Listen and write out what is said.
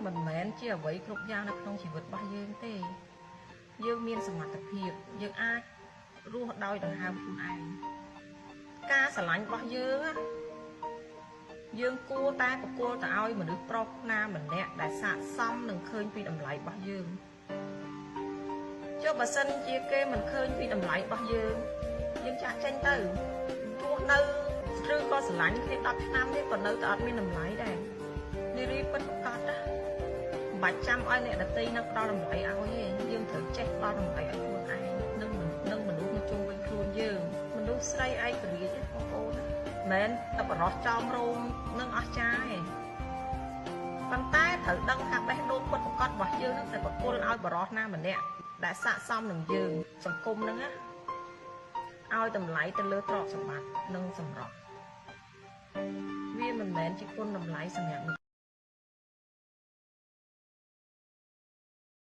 មិនមែនជាអ្វីគ្រប់យ៉ាងនៅក្នុងជីវិតរបស់យើងទេយើងមានសមត្ថភាពយើងអាចរស់ដោយដង្ហើមខ្លួនឯងការស្រឡាញ់របស់យើងគួរតែប្រគល់ទៅឲ្យមនុស្សប្រុសណាម្នាក់ដែលស័ក្តិសមនឹងឃើញពីតម្លៃរបស់យើងចុះបើសិនជាគេមិនឃើញពីតម្លៃរបស់យើងចាក់ចេញទៅរស់នៅឬក៏ស្រឡាញ់គ្នា10ឆ្នាំនេះក៏នៅតែអត់មានតម្លៃដែរនេះរីពិតប្រកបណាមិនបាច់ចាំឲ្យអ្នកដទៃនឹងផ្ដល់តម្លៃឲ្យទេយើងត្រូវចេះផ្ដល់តម្លៃឲ្យខ្លួនឯងនិងមនុស្សនៅជុំវិញខ្លួនយើងមនុស្សស្រីឯករាជ្យបងប្អូនមិនតែបរោះចោមរោមនឹងអស់ចាទេប៉ុន្តែត្រូវដឹងថាបេះដូងពិតប្រកបរបស់យើងនឹងតែប្រគល់ឲ្យបរោះណាម្នាក់ដែលស័ក្តិសមនឹងយើងសង្គមហ្នឹងណាឲ្យតម្លៃទៅលើទ្រព្យសម្បត្តិនិងសម្រស់វាមិនមែនជាគុណតម្លៃសម្រាប់